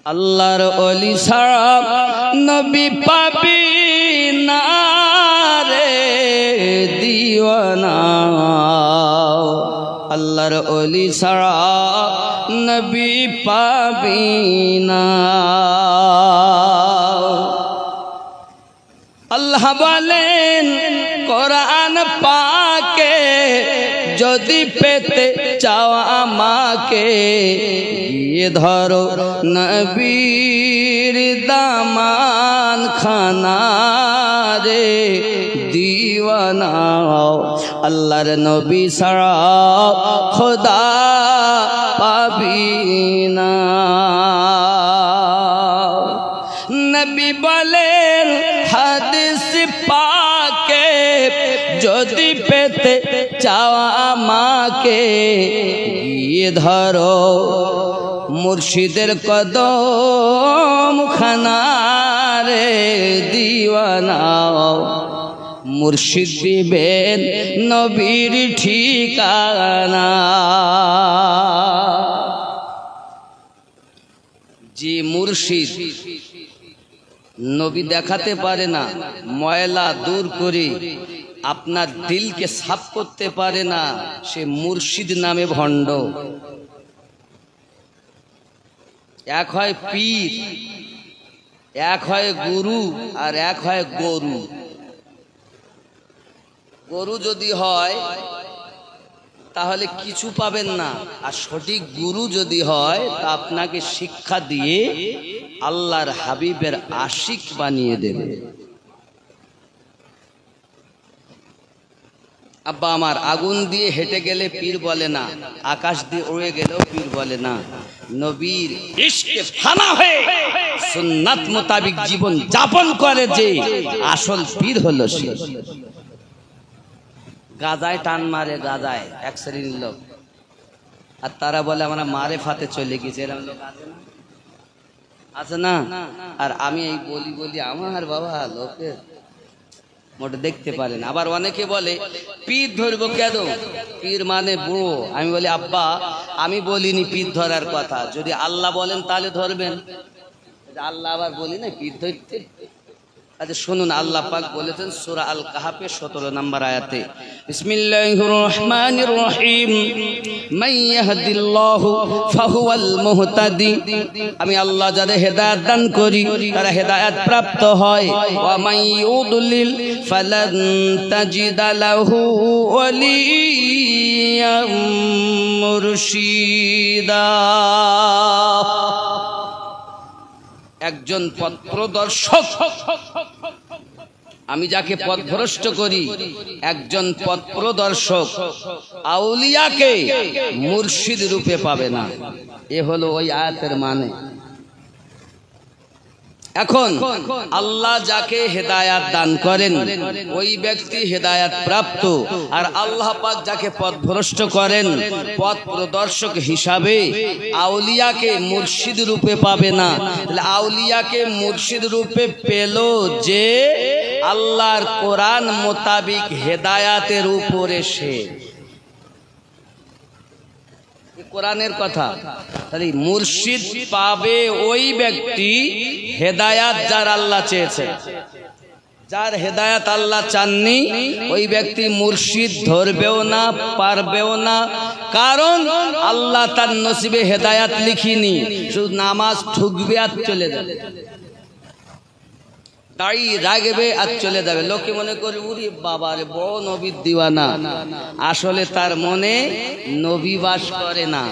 আল্লাহর ওলি ছাড়া নবী পাবি না রে দিওয়ানা, আল্লাহর ওলি ছাড়া নবী পাবি না। আল্লাহ বলেন কোরআন পাকে, যদি পেতে চাও আমাকে গিয়ে ধরো নবীর দামান খানা রে দিওয়ানা। আল্লাহর নবী ছাড়া খোদা পাবি না। নবী বলেন হাদিস পাকে, যদি পেতে চাও আমাকে গিয়ে ধরো মুর্শিদের কদম খানা রে দিওয়ানা। মুর্শিদ দিবেন নবীর ঠিকানা। যে মুর্শিদ নবী দেখাতে পারে না, ময়লা দূর করে আপনার দিলকে সাফ করতে পারে না, সে মুর্শিদ নামে ভণ্ড। এক হয় পীর, এক হয় গুরু, আর এক হয় গরু। গরু যদি হয় তাহলে কিছু পাবেন না, আর সঠিক গুরু যদি হয় তা আপনাকে শিক্ষা দিয়ে আল্লাহর হাবিবের আশিক বানিয়ে দেবে। আব্বা আমার আগুন দিয়ে হেঁটে গেলে পীর বলে না, আকাশ দিয়ে উড়ে গেলেও পীর বলে না। নবীর ইশকে ফানা হয়ে সুন্নাত মোতাবিক জীবন যাপন করে যে আসল পীর হলো সে। গাজায় টান মারে, গাজায় এক শ্রেণীর লোক, আর তারা বলে আমরা মারে ফাতে চলে গেছি। এরকম লোক আছে না? আর আমি এই বলি আমার বাবা লোকের মোটে দেখতে পারেন। আবার অনেকে বলে পীর ধরবো কেন, পীর মানে বুড়ো। আমি বলি আব্বা আমি বলিনি পীর ধরার কথা, যদি আল্লাহ বলেন তাহলে ধরবেন। আল্লাহ আবার বলি না পীর ধরতে। আচ্ছা শুনুন, আল্লাহ পাক বলেছেন সূরা আল কাহাফের 17 নম্বর আয়াতে, বিসমিল্লাহির রহমানির রহিম, মান ইয়াহদিল্লাহু ফাহুয়াল মুহতাদি। আমি আল্লাহ যাদের হেদায়েত দান করি তারা হেদায়েত প্রাপ্ত হয়। ওয়া মান ইউদলিল ফালান তাজিদা লাহু ওয়ালিয়াম মুরশিদা। একজন পথ প্রদর্শক, আমি যাকে পথভ্রষ্ট করি, একজন পথ প্রদর্শক আউলিয়াকে মুর্শিদ রূপে পাবে না। এ হলো ওই আয়াতের মানে। এখন আল্লাহ যাকে হেদায়াত দান করেন ওই ব্যক্তি হেদায়াত প্রাপ্ত, আর আল্লাহ পাক যাকে পথভ্রষ্ট করেন পথ প্রদর্শক হিসাবে আউলিয়াকে মুর্শিদ রূপে পাবে না। তাহলে আউলিয়াকে মুর্শিদ রূপে পেল যে আল্লাহর কোরআন মোতাবিক হেদায়াতের উপরে সে। কোরআনের কথা। তাহলে মুর্শিদ পাবে ওই ব্যক্তি হেদায়াত যার আল্লাহ চেয়েছে। যার হেদায়াত আল্লাহ চাননি ওই ব্যক্তি মুর্শিদ ধরবেও না, পারবেও না। কারণ আল্লাহ তার নসিবে হেদায়াত লিখিনি, শুধু নামাজ ঠুকবে আর চলে যাবে, দাড়ি রাখবে আর চলে যাবে। লোকে মনে করে উরি বাবারে বড় নবীর দিওয়ানা, আসলে তার মনে নবী বাস করে না।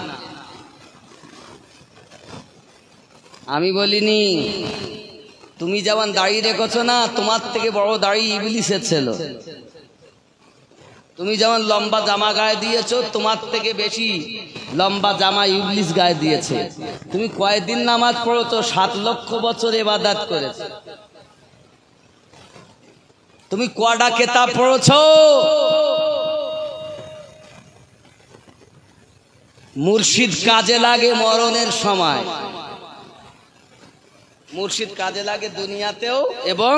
আমি বলিনি তুমি যেমন দাড়ি রেখেছো না, তোমার থেকে বড় দাড়ি ইবলিসের ছিল। তুমি যেমন লম্বা জামা গায়ে দিয়েছো, তোমার থেকে বেশি লম্বা জামা ইবলিস গায়ে দিয়েছে। তুমি কয়েকদিন নামাজ পড়েছো, 7 লক্ষ বছর ইবাদত করেছো। তুমি কয়টা কিতাব পড়েছো? মুর্শিদ কাজে লাগে মরণের সময়, মুর্শিদ কাজে লাগে দুনিয়াতেও এবং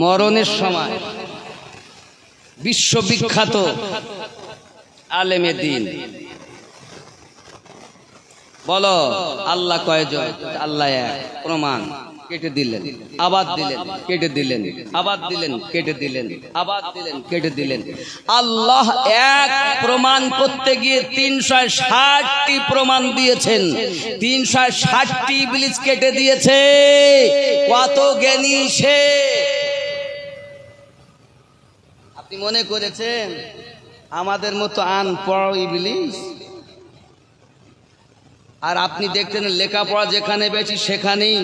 মরণের সময়। বিশ্ববিখ্যাত আলেমে দ্বীন বলো আল্লাহ কয়জন? আল্লাহ এক। প্রমাণ, কেটে দিলেন, আবার দিলেন, কেটে দিলেন, আবার দিলেন, কেটে দিলেন, আবার দিলেন, কেটে দিলেন। আল্লাহ এক প্রমাণ করতে গিয়ে 360টি প্রমাণ দিয়েছেন। 360টি ইবলিস কেটে দিয়েছে। কত জ্ঞানী সে! আপনি মনে করেছেন আমাদের মতো আনপড় ইবলিস? আর আপনি দেখতেন লেখাপড়া যেখানে বেশি সেখানেই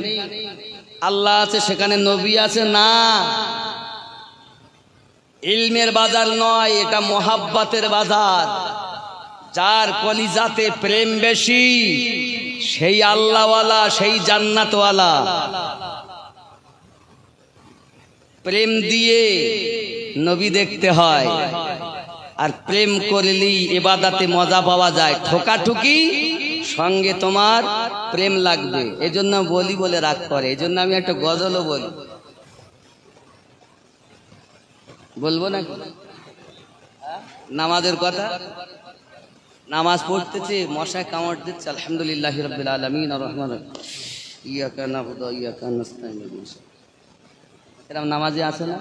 আল্লাহ আছে, সেখানে নবী আছে? না, ইলমের বাজার নয়, এটা মোহাব্বতের বাজার। যার কলিজাতে প্রেম বেশি সেই আল্লাহওয়ালা, সেই জান্নাতওয়ালা। প্রেম দিয়ে নবী দেখতে হয়, আর প্রেম করলেই ইবাদতে মজা পাওয়া যায়। ঠোকাঠুকি সঙ্গে তোমার প্রেম লাগবে। এজন্য বলি বলে রাগ করে। এজন্য আমি একটা গজলও বলি, বলবো না? নামাজের কথা, নামাজ পড়তেছে, মশায় কামড় দিচ্ছে। আলহামদুলিল্লাহি রাব্বিল আলামিন আর রহমান ইয়াকা নাবুদু ওয়া ইয়াকা নাস্তাইন। এরকম নামাজে আছে না?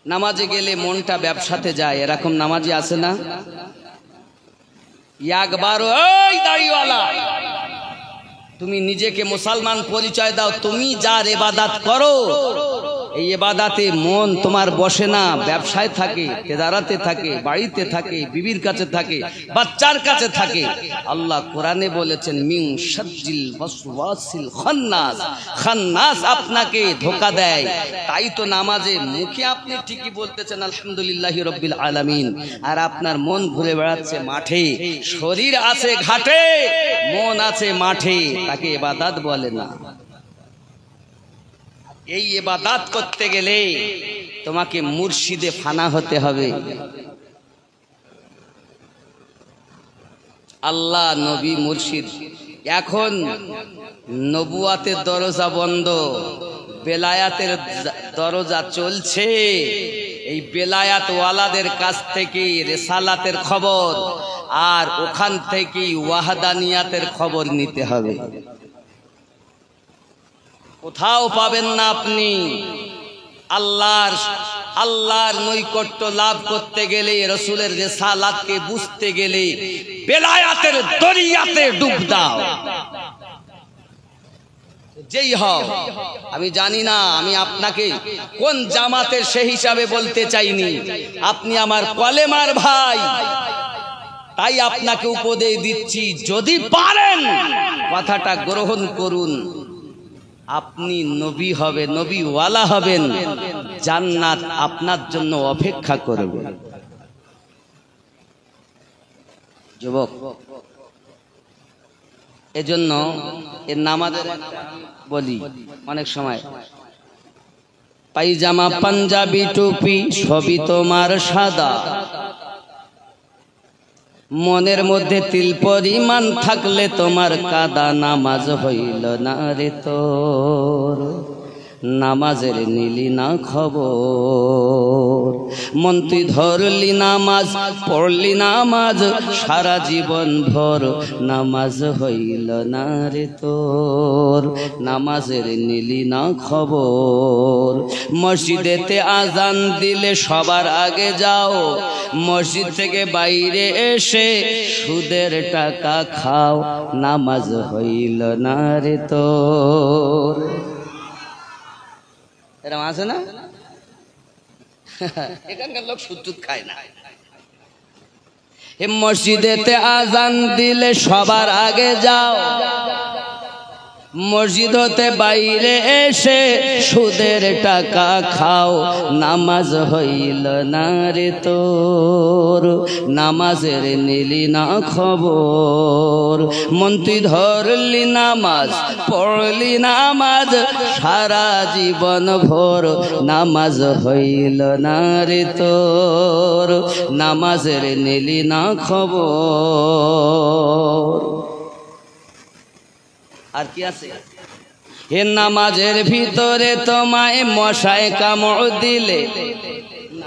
নামাজে গেলে মনটা ব্যবসাতে যায়, এরকম নামাজে আছে না? একবার ওই দাড়িওয়ালা, তুমি নিজেকে মুসলমান পরিচয় দাও, তুমি যার ইবাদত করো এই ইবাদতে মন তোমার বসে না, ব্যবসায় থাকে, তেজারাতে থাকে, বাড়িতে থাকে, বিবির কাছে থাকে, বাচ্চার কাছে থাকে। আল্লাহ কোরআনে বলেছেন মিন শাজ্জিল ওয়াসওয়াসিল খান্নাস, খান্নাস আপনাকে ধোঁকা দেয়। তাই তো নামাজে মুখে আপনি ঠিকই বলতেছেন আলহামদুলিল্লাহি রাব্বিল আলামিন, আর আপনার মন ঘুরে বেড়াচ্ছে মাঠে। শরীর আছে ঘাটে, মন আছে মাঠে, তাকে ইবাদত বলে না। এই ইবাদত করতে গেলে তোমাকে মুর্শিদে ফানা হতে হবে। আল্লাহ, নবী, মুর্শিদ। এখন নবুয়াতের দরজা বন্ধ, বেলায়াতের দরজা চলছে। এই বেলায়াত ওয়ালাদের কাছ থেকে রিসালাতের খবর, আর ওখান থেকে ওয়াহদানিয়াতের খবর নিতে হবে। কোথাও পাবেন না আপনি। আল্লাহর নৈকট্য লাভ করতে গেলে, রসুলের রিসালাতকে বুঝতে গেলে বেলায়াতের দরিয়াতে ডুব দাও। যেই হও, আমি জানি না আমি আপনাকে কোন জামাতের সে হিসাবে বলতে চাইনি। আপনি আমার কলেমার ভাই, তাই আপনাকে উপদেশ দিচ্ছি, যদি পারেন কথাটা গ্রহণ করুন। আপনি নবী হবে, নবীওয়ালা হবেন, জান্নাত আপনার জন্য অপেক্ষা করবে। যুবক, এজন্য এর নামাজের বলি অনেক সময়, পাইজামা পাঞ্জাবি টুপি সবই তোমার সাদা, মনের মধ্যে তিল পরিমাণ থাকলে তোমার কাদা, নামাজ হইল না রে তোর, নামাজের নিলি না খবর। মন তুই ধরলি নামাজ, পড়লি নামাজ সারা জীবন ভর, নামাজ হইল না রে তোর, নামাজের নিলি না খবর। মসজিদেতে আজান দিলে সবার আগে যাও, মসজিদ থেকে বাইরে এসে সুদের টাকা খাও, নামাজ হইল না রে তোর। এরকম আছে না? এখানকার লোক সুদ টুদ খায় না। মসজিদেতে আজান দিলে সবার আগে যাও, মসজিদ হতে বাইরে এসে সুদের টাকা খাও, নামাজ হইল না রে তোর, নামাজের নিলি না খবর। মন তুই ধরলি নামাজ, পড়লি নামাজ সারা জীবন ভোর, নামাজ হইল না রে তোর, নামাজের নিলি না খবর। আর কি আছে? হে নামাজের ভিতরে তোমায় মশায় কামড় দিলে,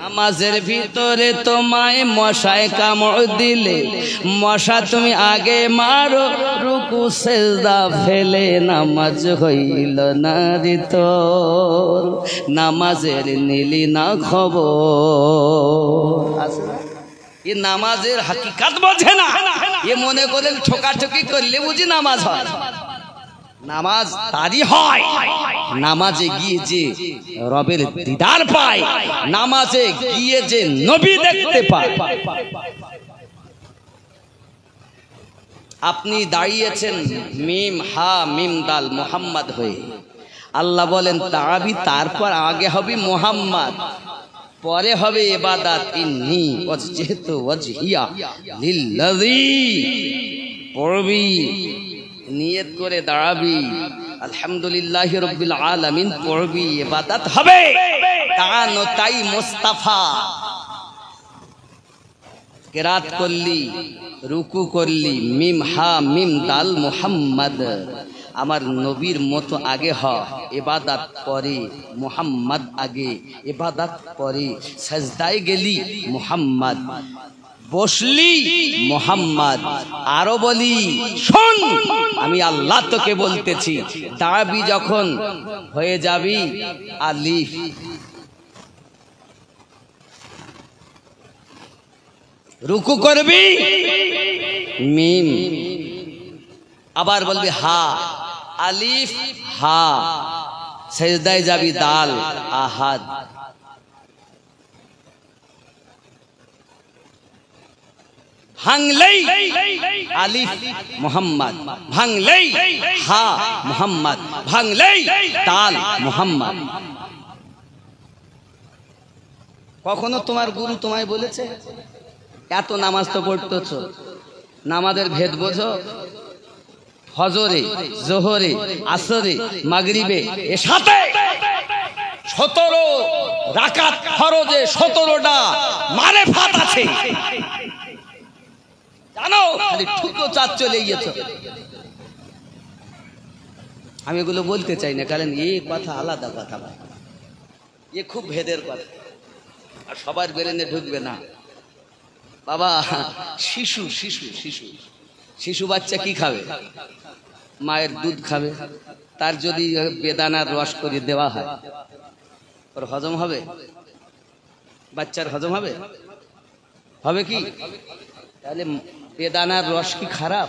নামাজের ভিতরে তোমায় মশায় কামড় দিলে মশা তুমি আগে মারো, রুকু সেজদা ফেলে নামাজ হইল না রে তোর, নামাজের নিলি না খবর। এ নামাজের হাকিকাত বোঝে না, এ মনে করেন ঠোকাঠকি করলে বুঝি নামাজ হয়। নামাজ তারই হয় নামাজে গিয়ে যে রবের দিদার পায়, নামাজে গিয়ে যে নবী দেখতে পায়। আপনি দাঁড়িয়েছেন মিম হা মিম দাল মুহাম্মদ হয়ে, আল্লাহ বলেন তারাবি, তারপর আগে হবে মুহাম্মদ, পরে হবে ইবাদত। ইন্নী ওয়াজহাতু ওয়াজহিয়া লিল্লাযী, পড়বি নিয়ত করে দাঁড়াবি আলহামদুলিল্লাহি রাব্বিল আলামিন, পড়বি ইবাদত হবে। তাই মুস্তাফা কিরাত করলি, রুকু করলি, মিম হা মিম দাল মুহাম্মদ, আমার নবীর মতো আগে হ, ইবাদত পরে, মুহাম্মদ আগে, ইবাদত পরে। সাজদায় গেলি মুহাম্মদ, বসলি মুহাম্মদ। আরো বলি শোন, আমি আল্লাহ তোকে বলতেছি, দাঁড়াবি যখন হয়ে যাবি আলিফ, রুকু করবি মিম, আবার বলবি হা, আলিফ হা, সেজদায় যাবি দাল আহাদ। ভাঙলেই আলিফ মুহাম্মদ, ভাঙলেই হা মুহাম্মদ, ভাঙলেই দাল মুহাম্মদ। কখনো তোমার গুরু তোমায় বলেছে এত নামাজ তো পড়তেছ, নামাজের ভেদ বোঝো? ফজরে, জোহরে, আসরে, মাগরিবে, এশাতে 17 রাকাত ফরজে 17টা মারেফাত আছে, জানো? খালি ঠুকো চাঁদ চলে গিয়েছ। আমি এগুলো বলতে চাই না, কারণ এই কথা আলাদা কথা, এ খুব ভেদের কথা, আর সবার ব্রেনে ঢুকবে না। বাবা, শিশু শিশু শিশু শিশু বাচ্চা কি খাবে? মায়ের দুধ খাবে। তার যদি বেদানার রস করে দেওয়া হয়, ওর হজম হবে? বাচ্চার হজম হবে? হবে কি? তাহলে বেদানার রস কি খারাপ?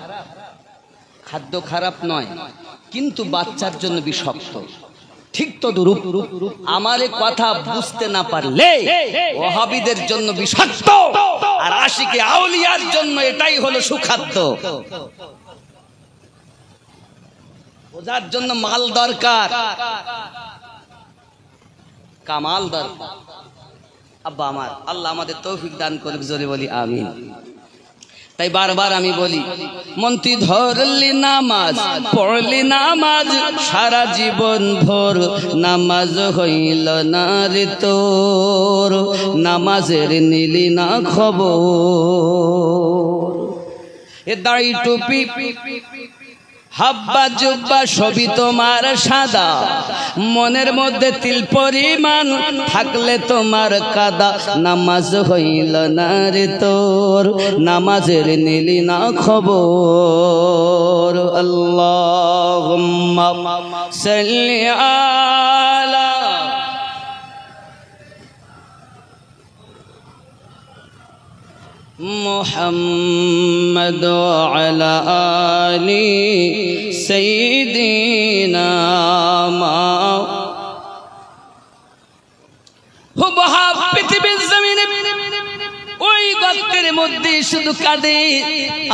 খাদ্য খারাপ নয়, কিন্তু বাচ্চার জন্য বিষাক্ত। ঠিক তদ্রূপ আমার কথা বুঝতে না পারলে ওহাবীদের জন্য বিষাক্ত, আর আশিকে আউলিয়ার জন্য এটাই হলো সুখাদ্য। বোঝার জন্য মাল দরকার, কামাল দরকার। আব্বা আমার, আল্লাহ আমাদের তৌফিক দান করুক, জোরে বলি আমিন। তাই বারবার আমি বলি, মন্ত্রী ধরলি নামাজ, পড়লি নামাজ, সারা জীবন ভোর নামাজ হইল না রে তোর, নামাজের নিলি না খবর। এ দাড়ি টুপি হাব্বা জুব্বা সবই তোমার সাদা, মনের মধ্যে তিল পরিমাণ থাকলে তোমার কাদা, নামাজ হইল না রে তোর, নামাজের নিলি না খবর। আল্লাহুম্মা সাল্লি আলা মুহাম্মদ ওয়া আলা আলি সাইয়্যিদিনা হুবহাব পৃথিবীর জমিনে ওই গর্তের মধ্যে শুধু কাঁদে,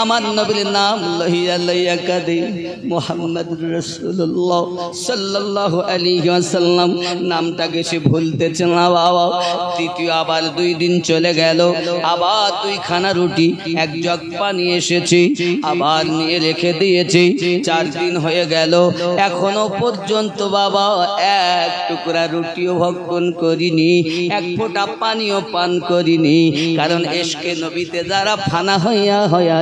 আমার নবীর নাম লইয়া লইয়া কাঁদে। মুহাম্মদুর রাসূলুল্লাহ সাল্লাল্লাহু আলাইহি ওয়াসাল্লাম নামটাকে সে ভুলতেছে না বাবা। তৃতীয় আবার 2 দিন চলে গেল, আবার 2 খানা রুটি 1 জগ পানি এসেছে, আবার নিয়ে রেখে দিয়েছে। 4 দিন হয়ে গেল, এখনো পর্যন্ত বাবা 1 টুকরা রুটিও ভক্ষণ করিনি, 1 ফোঁটা পানিও পান করিনি। কারণ ইশক ইশকে নবীতে যারা ফানা হইয়া হইয়া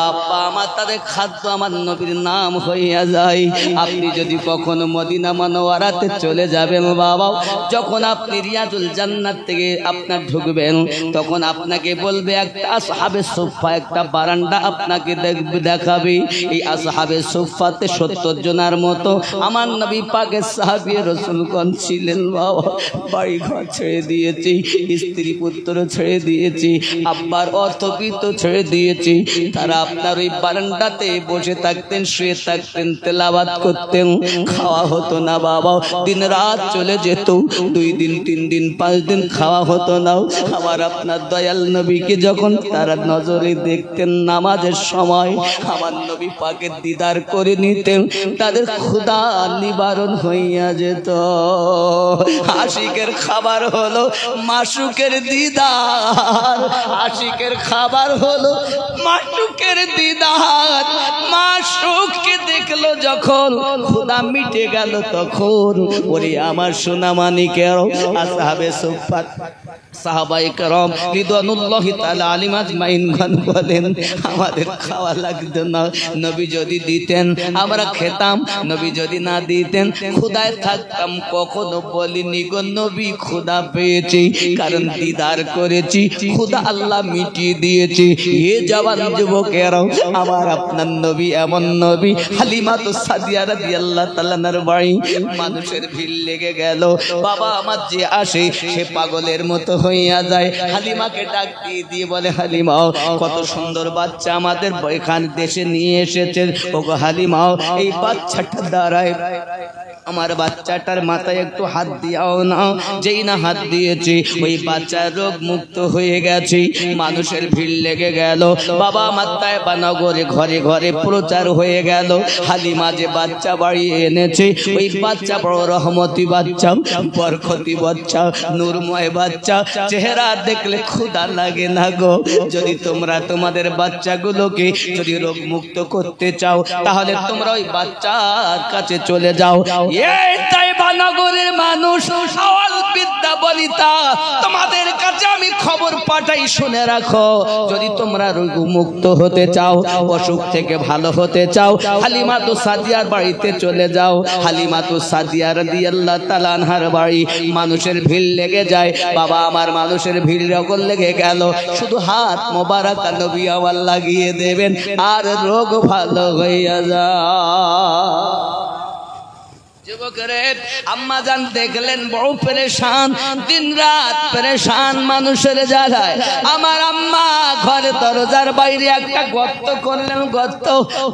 আব্বা আমার তাদের খাদ্য আমার নবীর নাম হইয়া যায়। আপনি যদি কখনো মদিনা মুনাওয়ারাতে চলে যাবেন বাবা, যখন আপনি রিয়াজুল জান্নাত থেকে আপনার ঢুকবেন তখন আপনাকে বলবে একটা আসহাবে সুফফা একটা বারান্দা আপনাকে দেখাবে। এই আসহাবে সুফফাতে 70 জনের মতো আমার নবী পাকের সাহাবী রাসূলগণ ছিলেন বাবা। বাড়ি ঘর ছেড়ে দিয়েছি, স্ত্রী পুত্র ছেড়ে দিয়েছি, আব্বার অর্থবিত্ত ছেড়ে দিয়েছি, তারা আপনার ওই বারান্দাতে বসে থাকতেন, শুয়ে থাকতেন, তেলাওয়াত করতেন। খাওয়া হতো না বাবা, দিন রাত চলে যেত, 2 দিন 3 দিন 5 দিন খাওয়া হতো না। আমার আপনার দয়াল নবীকে যখন তারা নজরে দেখতেন নামাজের সময় আমার নবী পাকের দিদার করে নিতেন, তাদের ক্ষুধা নিবারণ হইয়া যেত। আশিকের খাবার হলো মাসুকের দিদার, আশিকের খাবার হলো মাসুকের দিদার। মাসুককে দেখলো যখন ক্ষুধা মিটে গেল তখন ওরে আমার সোনা মানিকের আসহাবে সুফফা সাহাবায়ে কেরাম রিদওয়ানুল্লাহি তাআলা আলাইহিম আজমাইন বলেন আমাদের খাওয়া লাগতো না, নবী যদি দিতেন আমরা খেতাম, নবী যদি না দিতেন ক্ষুধায় থাকতাম। কখনো বলিনি গো নবী ক্ষুধা পেয়েছি, কারণ দিদার করেছি, ক্ষুধা আল্লাহ মিটিয়ে দিয়েছে। এ জওয়ান যুবকেরা, আমার আপনার নবী এমন নবী। হালিমা তো সাদিয়া রাদিয়াল্লাহু তাআলার বাড়ি, মানুষের ভিড় লেগে গেল। বাবা আমার যে আসে সে পাগলের মতো হইয়া যায়। হালিমাকে ডাক দিয়ে বলে হালিমা কত সুন্দর বাচ্চা আমাদের এখানে দেশে নিয়ে এসেছে, ওগো হালিমা এই বাচ্চাটা দাঁড়ায়, আমার বাচ্চাটার মাথায় একটু হাত দিয়াও না। যেই না হাত দিয়েছি ওই বাচ্চা রোগ মুক্ত হয়ে গেছে। মানুষের ভিড় লেগে গেল। বাবা মাত্তায় বানগরে ঘরে ঘরে প্রচার হয়ে গেল। হালিমা যে বাচ্চা বাড়িয়ে এনেছে ওই বাচ্চা বড় রহমতি বাচ্চা, বরকতি বাচ্চা, নূরময় বাচ্চা। চেহারা দেখলে ক্ষুধা লাগে না গো। যদি তোমরা তোমাদের বাচ্চাগুলোকে যদি রোগ মুক্ত করতে চাও তাহলে তোমরা ওই বাচ্চার কাছে চলে যাও। এই তাইবা নগরের মানুষ, আওয়াল বিদ্যা বলিতা, তোমাদের কাছে আমি খবর পাঠাই, শুনে রাখো। যদি তোমরা রোগ মুক্ত হতে চাও, অসুখ থেকে ভালো হতে চাও, হালিমা তো সাদিয়ার বাড়িতে চলে যাও। হালিমা তো সাদিয়া রাদিয়াল্লাহু তাআলা আনহার বাড়ি। মানুষের ভিড় লেগে যায়। বাবা আমার মানুষের ভিড় যখন লেগে গেল, শুধু হাত মোবারক নবী আমার লাগিয়ে দেবেন আর রোগ ভালো হইয়া যায়। যুবকরে আম্মা জান দেখলেন বড় পেরেশান, দিন রাত পেরেশান মানুষের জ্বালায়। আমার আম্মা ঘরে দরজার বাইরে একটা গর্ত করলেন।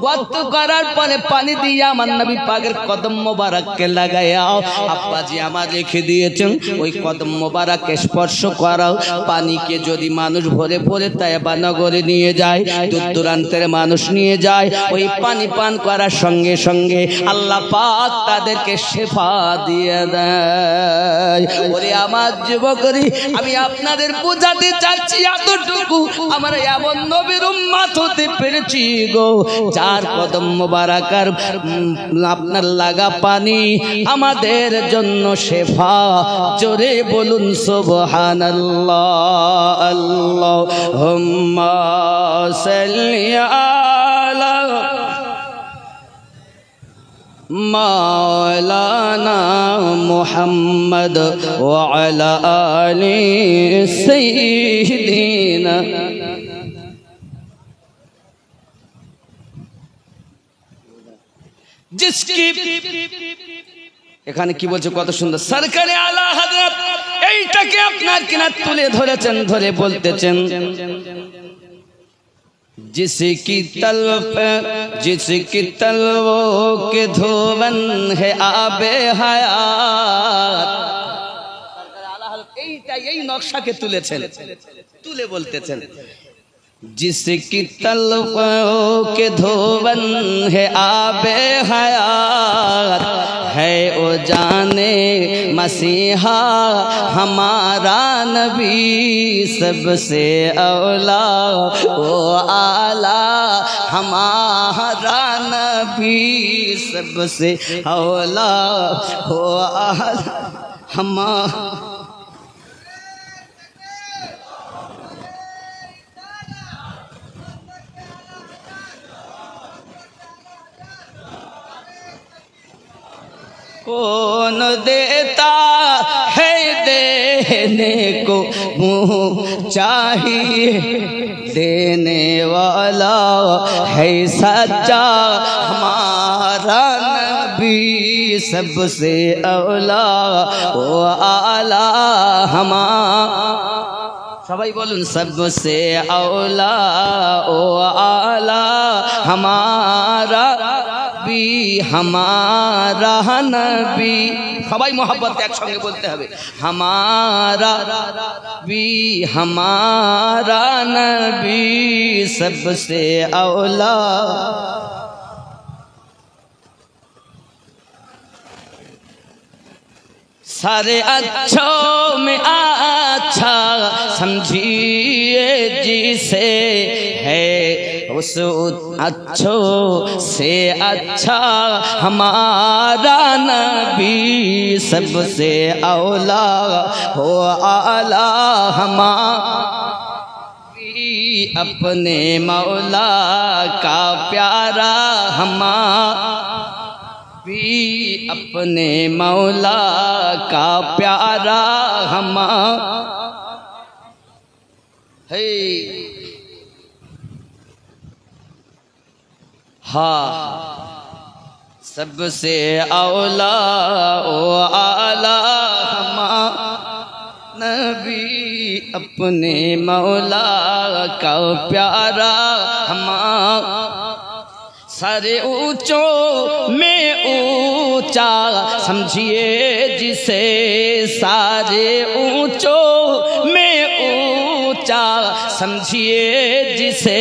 গর্ত করার পরে পানি দিয়ে আমার নবী পাকের কদম মোবারককে লাগাইয়া আব্বাজি আমার রেখে দিয়েছেন। ওই কদম মোবারককে স্পর্শ করাও। পানিকে যদি মানুষ ভরে ভরে তাইবা নগরে নিয়ে যায়, দূর দূরান্তের মানুষ নিয়ে যায়, ওই পানি পান করার সঙ্গে সঙ্গে আল্লাহ পাক তাদের শেফা দিয়ে দেয়। ওরে আমার যুবকরি, আমি আপনাদের বোঝাতে চাচ্ছি এতটুকু, আমরা এমন নবীর উম্মত হতে পেরেছি গো, যার কদম মোবারকার আপনার লাগা পানি আমাদের জন্য শেফা। জোরে বলুন সুবহানাল্লাহ। আল্লাহুম্মা সাল্লি আলা মাওলানা মুহাম্মদ ওয়া আলা আলি সাইয়্যিদিনা। এখানে কি বলছে কত সুন্দর, সরকারে আলা হযরত এইটাকে আপনার কিনা তুলে ধরেছেন, ধরে বলতেছেন जिसकी तलवों के धोवन है आबे हयात। এই নকশাকে তুলেছেন, তুলে বলতেছেন जिसकी तलवों के धोवन है आबे हयात, है ओ जाने मसीहा हमारा नबी सबसे औला, ओ आला हमारा नबी सबसे औला, ओ आला हमारा। कौन देता है देने को मुँह चाहिए देने वाला है सच्चा हमारा नबी सबसे औला ओ आला हमारा सबाई बोलून सबसे औला ओ आला हमारा भी हमारा नबी सबाई मोहब्बत एक संगे बोलते हैं हमारा भी हमारा नबी सबसे औला सारे अच्छों में अच्छा समझिए जिसे है उस अच्छों से अच्छा हमारा नबी सबसे औला हो आला हमारा अपने मौला का प्यारा हमारा भी अपने मौला का प्यारा हमारा है सबसे औला ओ आला हमारा नबी अपने मौला का प्यारा हमारा सारे ऊंचों में ऊंचा समझिए जिसे सारे ऊंचों में ऊंचा समझिए जिसे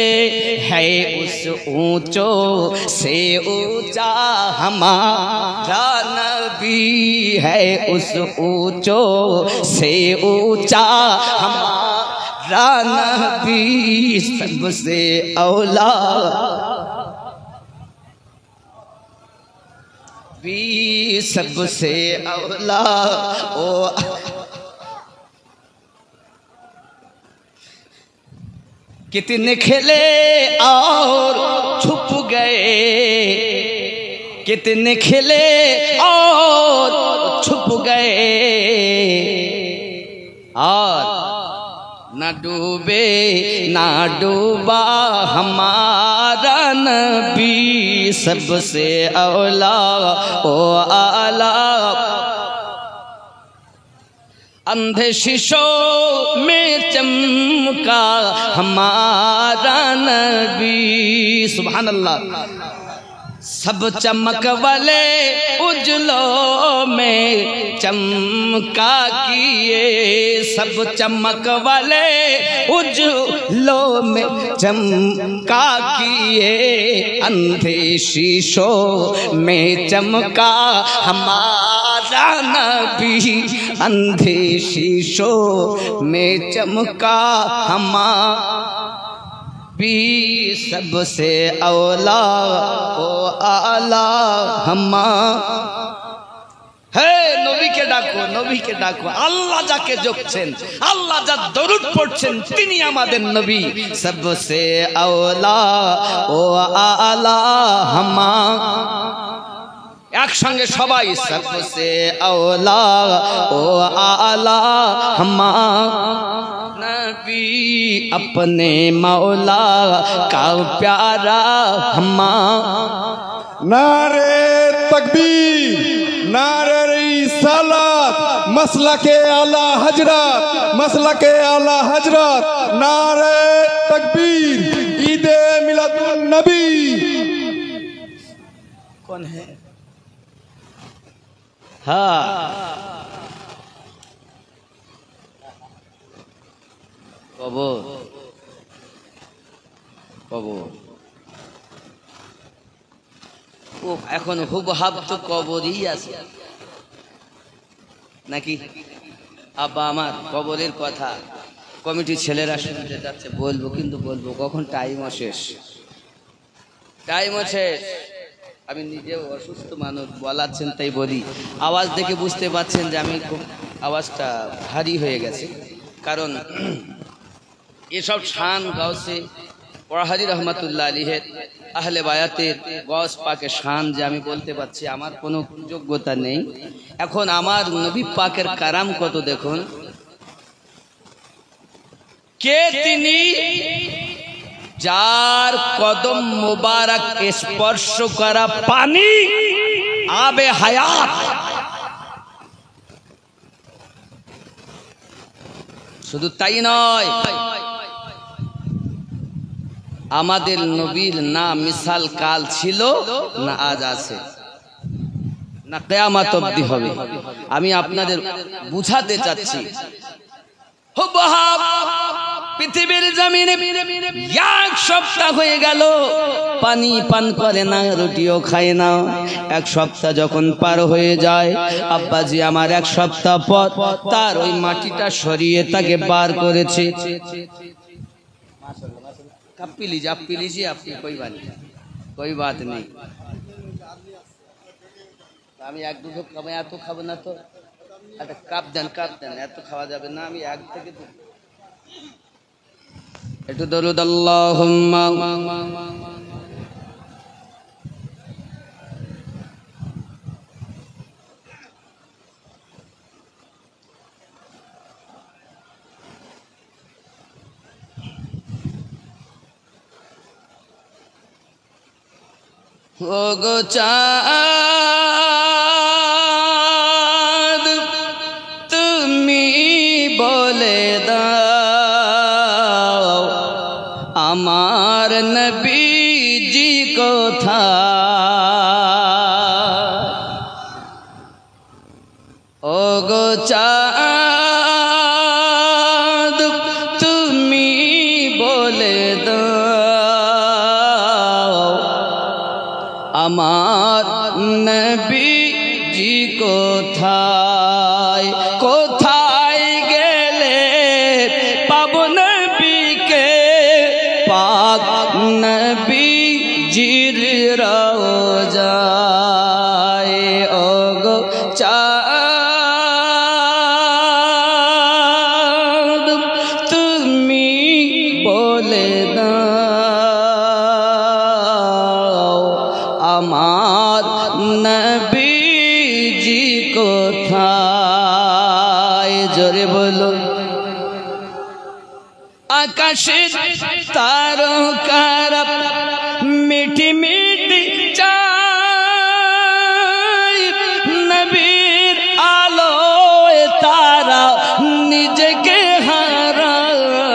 है उस ऊंचों से ऊंचा हमारा नबी है उस ऊंचों से ऊंचा हमारा नबी सबसे औला भी सबसे औला ओ कितने खिले और छुप गए कितने खिले और छुप गए और न डूबे ना डूबा हमारा नबी सबसे औला ओ आला अंधे शीशों में चमका हमारा नबी सुभान अल्लाह सब चमक वाले उजलों में चमका किए सब चमक वाले उजलों में चमका किए अंधे शीशों में चमका हमारा नबी अंधे शीशों में चमका हमारा भी सबसे औला ओ आला हमारा है नबी के डाको अल्लाह जाके जोकছেন अल्लाह जा दरूद पढ़ছেন তিনি আমাদের নবী सबसे औला ओ आला हमारा एक संगे सबाई सबसे औला ओ आला हमारा नबी अपने मौला का प्यारा हमारा नारे तकबीर नारे रिसालत मसलके आला हजरत नारे तकबीर ईदे मिलादुन नबी कौन है हाँ कबूर ও এখন হুবহাব তো কবরই আছে নাকি আব্বা আমার কবরের কথা কমিটির ছেলেরা শুনতে যাচ্ছে বলবো কিন্তু বলবো কখন টাইমও শেষ আমি নিজেও অসুস্থ মানুষ বলাচ্ছেন তাই বলি আওয়াজ দেখে বুঝতে পারছেন যে আমি খুব আওয়াজটা ভারী হয়ে গেছে কারণ এসব শান গাউসে পরাহারি রহমাতুল্লাহ আলাইহির আহলে বায়াতের গস পাকের শান যে আমি বলতে পারছি, আমার কোনো যোগ্যতা নেই। এখন আমার নবী পাকের কারাম কত দেখুন। কে তিনি যার কদম মুবারক স্পর্শ করা পানি আবে হায়াত। শুধু তাই নয়, আমাদের নবীর না মিসাল কাল ছিল, না আজ আছে, না কিয়ামত অবধি হবে। আমি আপনাদের বুঝাতে চাচ্ছি, পৃথিবীর জমিনে 1 সপ্তাহ হয়ে গেল পানি পান করে না, রুটিও খায় না। 1 সপ্তাহ যখন পার হয়ে যায়, আব্বাজি আমার 1 সপ্তাহ পর তার ওই মাটিটা সরিয়ে তাকে বার করেছে। कब पी लीजिए, आप पी लीजिए, आपकी कोई बात नहीं। আমি 1-2 খাবো, এত খাবো না তো। আচ্ছা কাপ দেন, এত খাওয়া যাবে না। আমি 1 থেকে 2 একটু দরুদ আল্লাহুম্মা। ও গো চাঁদ তুমি বলে দাও আমার নবীজি কোথায়। ও গো চাঁদ তুমি বলে দাও আমার নবীজি কোথায়। কোথায় গেলে পাবো নবীকে, পাক নবীজির রওজায়। ও গো চাঁদ তুমি বলে দাও আমার নবীজি কোথায়। জোরে বলো। আকাশে তারকারা মিঠি মিঠি চায়, নবীর আলোয় তারা নিজেকে হারায়।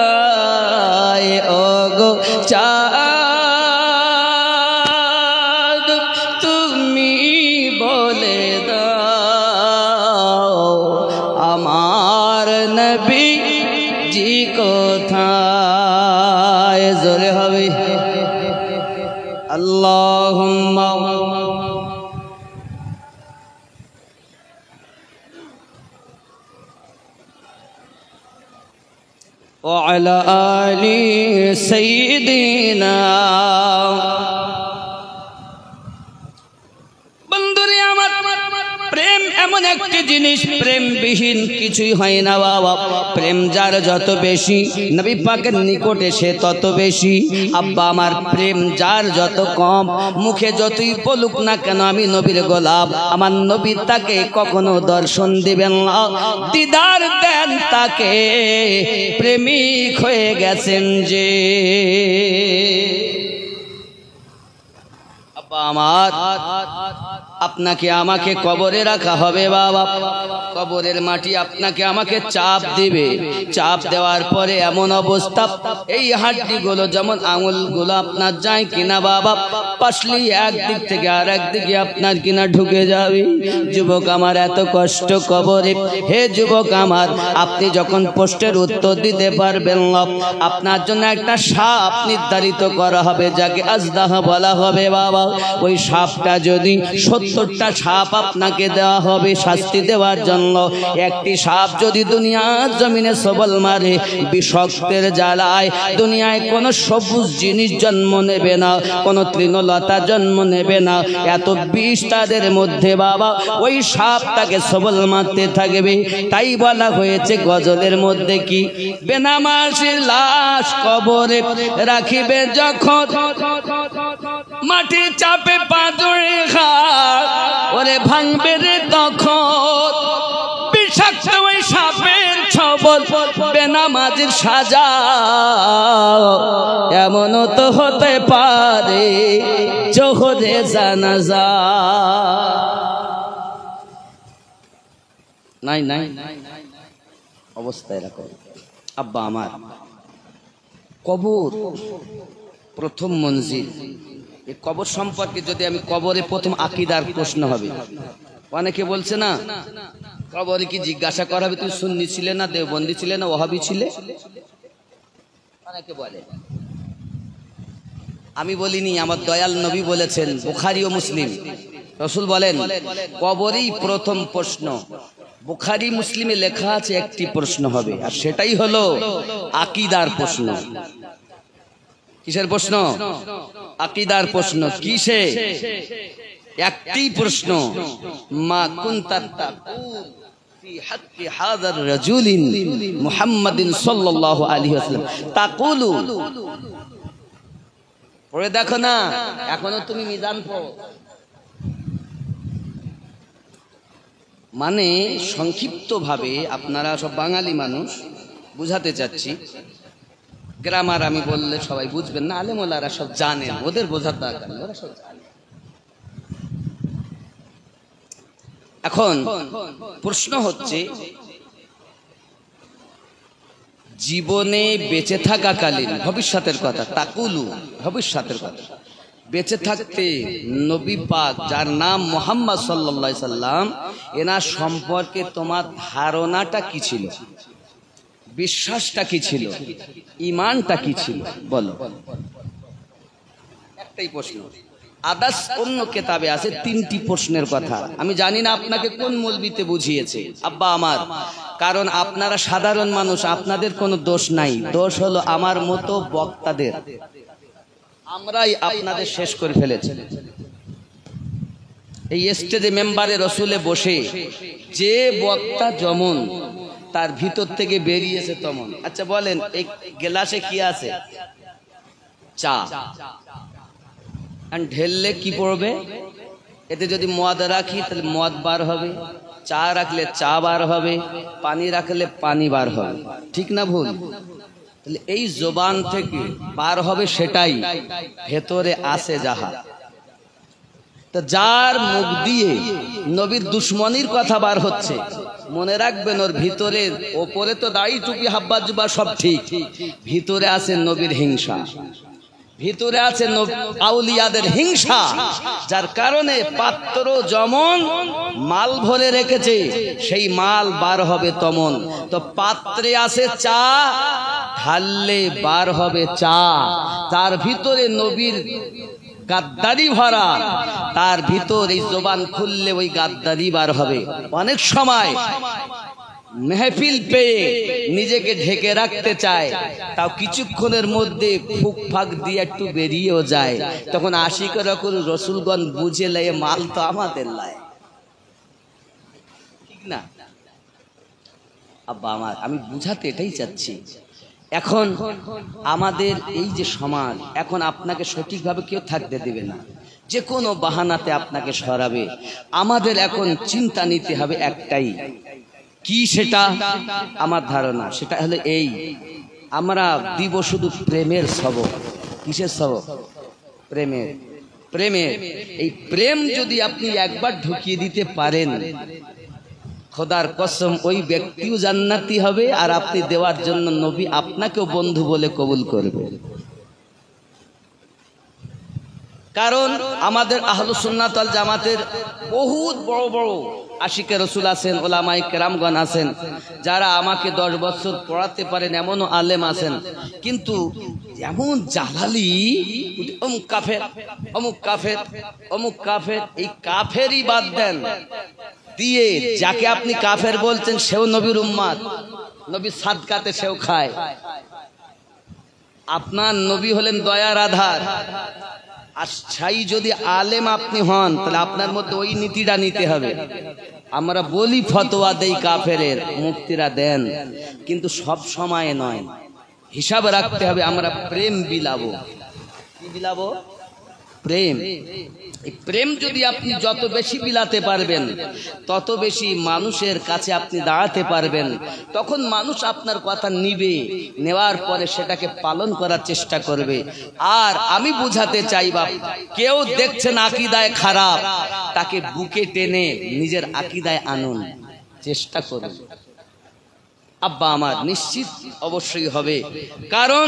ও গো চাঁদ তুমি বলে দাও আমার নবীজি কোথায়। জোরে হবে আল্লাহুম্মা। وعلى آل سيدنا। বন্ধুরে আমার, প্রেম এমন একটি জিনিস, প্রেমবিহীন কিছুই হয় না বাবা। প্রেম যার যত বেশি, নবী পাকের নিকটে সে তত বেশি। আব্বা আমার, প্রেম যার যত কম, মুখে যতই বলুক না কেন আমি নবীর গোলাম, আমার নবী তাকে কখনো দর্শন দিবেন না, দিদার দেন তাকে। প্রেমিক হয়ে গেছেন যে। আব্বা আমার, আপনাকে আমাকে কবরে রাখা হবে বাবা। কবরের মাটি আপনাকে আমাকে চাপ দিবে। চাপ দেওয়ার পরে এমন অবস্থা, এই হাড্ডিগুলো যেমন আঙুলগুলো আপনার যায় কিনা বাবা, পাশলি একদিক থেকে আর একদিকে আপনার কিনা ঢুকে যাবে। যুবক আমার, এত কষ্ট কবরে। হে যুবক আমার, আপনি যখন প্রশ্নের উত্তর দিতে পারবেন না, আপনার জন্য একটা সাপ নির্ধারিত করা হবে, যাকে আজদাহ বলা হবে বাবা। ওই সাপটা যদি 70টা সাপ আপনাকে দেওয়া হবে শাস্তি দেওয়ার জন্য। একটি সাপ যদি দুনিয়ার জমিনে সবল মারে, বিষাক্তের জ্বালায় দুনিয়ায় কোনো সবুজ জিনিস জন্ম নেবে না, কোনো তৃণলতা জন্ম নেবে না। এত বিষ তাদের মধ্যে বাবা, ওই সাপ তাকে সবল মারতে থাকবে। তাই বলা হয়েছে গজলের মধ্যে কি, বেনামাসীর লাশ কবরে রাখিবে যখন, মাটির চাপে পাঁজরে খাট ওরে ভাঙবে রে তখন। বিষাক্ত ওই সাপের ছবল বেনামাজির সাজা, এমনও তো হতে পারে জোহরে জানাজা। নাই নাই অবস্থা এরকম। আব্বা আমার, কবর প্রথম মঞ্জিল। এই কবর সম্পর্কে যদি আমি, কবরে প্রথম আকীদার প্রশ্ন হবে। অনেকে বলছে না, কবরে কি জিজ্ঞাসা করা হবে তুমি সুন্নি ছিলে না, দেওবন্দি ছিলে না, ওহাবি ছিলে? অনেকে বলে। আমি বলিনি, আমার দয়াল নবী বলেছেন, বুখারী ও মুসলিম, রাসূল বলেন কবরেই প্রথম প্রশ্ন। বুখারী মুসলিমে লেখা আছে একটি প্রশ্ন হবে, আর সেটাই হলো আকীদার প্রশ্ন। কিসের প্রশ্ন? আকীদার প্রশ্ন। কিসে? একটি প্রশ্ন, মা কুনতা তাকুল ফি হাক্কি হাযার রাজুলিন মুহাম্মাদিন সাল্লাল্লাহু আলাইহি ওয়াসাল্লাম তাকুলু। পড়ে দেখো না, এখনো তুমি মিজান পড়ো। মানে সংক্ষিপ্ত ভাবে, আপনারা সব বাঙালি মানুষ, বুঝাতে চাচ্ছি। গ্রামার আমি বললে সবাই বুঝবেন না, আলেমোলারা সব জানেন, ওদের বোঝার দরকার নেই, ওরা সব জানে। এখন প্রশ্ন হচ্ছে, জীবনে বেঁচে থাকাকালীন, ভবিষ্যতের কথা, তাকুলু ভবিষ্যতের কথা, বেঁচে থাকতে নবী পাক যার নাম মুহাম্মদ সাল্লাল্লাহু আলাইহি সাল্লাম, এনার সম্পর্কে তোমার ধারণাটা কি ছিল? বিশ্বাসটা কি ছিল? ঈমানটা কি ছিল? বলো। একটাই প্রশ্ন। আদার্স অন্য কিতাবে আছে 3টি প্রশ্নের কথা। আমি জানি না আপনাকে কোন মৌলবিতে বুঝিয়েছে আব্বা আমার, কারণ আপনারা সাধারণ মানুষ, আপনাদের কোনো দোষ নাই। দোষ হলো আমার মতো বক্তাদের, আমরাই আপনাদের শেষ করে ফেলেছি। এই স্টেজে মেম্বারে রসুলে বসে যে বক্তা যেমন, তার ভিতর থেকে বেরিয়েছে তেমন। আচ্ছা বলেন, এই গ্লাসে কি আছে? চা। আর ঢেললে কি পড়বে? এতে যদি মদ রাখি তাহলে মদ বার হবে, চা রাখলে চা বার হবে, পানি রাখলে পানি বার হবে। ঠিক না ভুল? তাহলে এই জবান থেকে বার হবে সেটাই, ভেতরে আছে যাহা। তো যার মুখ দিয়ে নবীর দুশ্মনির কথা বার হচ্ছে, মনে রাখবেন ওর ভিতরে, ওপরে তো দাড়ি টুপি হাব্বা জুবা সব ঠিক, ভিতরে আছে নবীর হিংসা, ভিতরে আছে আউলিয়াদের হিংসা। যার কারণে পাত্র যেমন মাল ভরে রেখেছে, সেই মাল বার হবে তেমন। তো পাত্রে আছে চা, ঢাললে বার হবে চা। তার ভিতরে নবীর গাদ্দারি ভরা, তার ভিতর এই জবান খুললে ওই গাদ্দারি বার হবে। অনেক সময় মেহফিল পেয়ে নিজেকে ঢেকে রাখতে চায়, তাও কিছুক্ষণের মধ্যে ফুক ফাঁক দিয়ে একটু বেরিয়েও যায়। তখন আশিক রসুলগণ বুঝে লেয় মাল তো আমাদের লাই, ঠিক না আব্বা আমার? আমি বুঝাতে এটাই চাচ্ছি। এখন আমাদের এই যে সমাজ, এখন আপনাকে সঠিকভাবে কেউ থাকতে দেবে না, যে কোনো বাহানাতে আপনাকে সরাবে। আমাদের এখন চিন্তা নিতে হবে একটাই, কি সেটা? আমার ধারণা সেটা হলো এই, আমরা দিব শুধু প্রেমের সবক। কিসের সবক? প্রেমের। প্রেমের। এই প্রেম যদি আপনি একবার ঢুকিয়ে দিতে পারেন, খোদার কসম ওই ব্যক্তিও জান্নাতি হবে, আর আপনি দেওয়ার জন্য নবী আপনাকেও বন্ধু বলে কবুল করবে। কারণ আমাদের আহলুস সুন্নাত ওয়াল জামাতের বহুত বড় বড় আশিকে রসুল আছেন, ওলামায়ে কেরামগণ আছেন, যারা আমাকে 10 বছর পড়াতে পারেন এমনও আলেম আছেন। কিন্তু এমন জালালি অমুক কাফের, অমুক কাফের, অমুক কাফের, এই কাফেরই বাদ দেন দিয়ে যাকে আপনি কাফের বলছেন সেও নবীর উম্মত, নবীর সাদকাতে সেও খায়। আপনার নবী হলেন দয়ার আধার, আর ছাই যদি আলেম আপনি হন তাহলে আপনার মধ্যে ওই নীতিটা নিতে হবে। আমরা বলি ফতোয়া দেই কাফেরের, মুফতিরা দেন, কিন্তু সব সময় নয়, হিসাব রাখতে হবে। আমরা প্রেম বিলাবো, কি বিলাবো? প্রেম। এই প্রেম যদি আপনি যত বেশি বিলাতে পারবেন তত বেশি মানুষের কাছে আপনি দাঁড়াতে পারবেন। তখন মানুষ আপনার কথা নিবে, নেওয়ার পরে সেটাকে পালন করার চেষ্টা করবে। আর আমি বুঝাতে চাই বাপ, কেউ দেখছেন আকীদায় খারাপ, তাকে বুকে টেনে নিজের আকীদায় আনুন, চেষ্টা করুন। আব্বা আমার নিশ্চিত অবশ্যই হবে। কারণ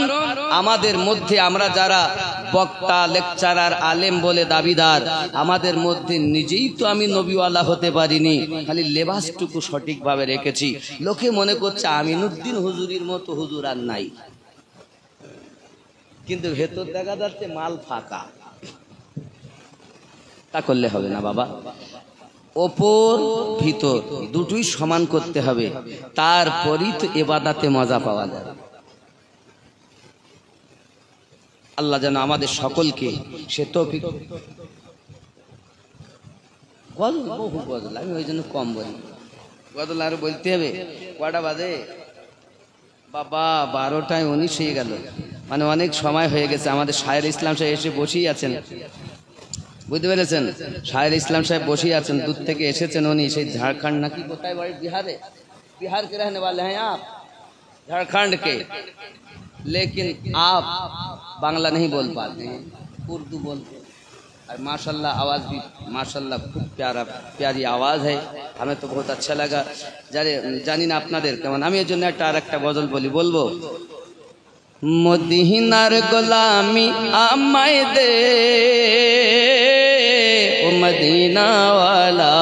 আমাদের মধ্যে আমরা যারা বক্তা, লেকচারার, আলেম বলে দাবিদার, আমাদের মধ্যে নিজেই তো আমি নবীওয়ালা হতে পারিনি, খালি লেবাসটুকু সঠিকভাবে রেখেছি। লোকে মনে করছে আমিনুদ্দিন হুজুরির মতো হুজুর আর নাই, কিন্তু ভেতর দেখা যাচ্ছে মাল ফাঁকা। তা করলে হবে না বাবা, ওপর ভিতর দুটোই সমান করতে হবে, তারপরই তো ইবাদতে মজা পাওয়া যায়। আল্লাহ যেন আমাদের সকলকে সে তৌফিক। গজল বহু গজল, আমি ওই জন্য কম বলি, গজল আরো বলতে হবে। কটা বাজে বাবা? 12টায় 19 হয়ে গেল, মানে অনেক সময় হয়ে গেছে। আমাদের শায়ের ইসলাম সাহেব এসে বসেই আছেন, বুঝতে পেরেছেন? শায়ের ইসলাম সাহেব বসেই আছেন, দূর থেকে এসেছেন উনি, সেই ঝাড়খণ্ড নাকি কোথায় বাড়ি, বিহারে, बिहार के रहने वाले हैं आप, झारखंड के, लेकिन आप बांग्ला नहीं बोल पाते हैं, उर्दू बोलते हैं। और माशाल्लाह आवाज़ भी माशाल्लाह खूब प्यारी आवाज़ है, हमें तो बहुत अच्छा लगा। जानी ना আপনাদের কেমন। আমি এর জন্য একটা গজল বলবো। মদিনার গোলামি আমায় দে ও মদিনা ওয়ালা,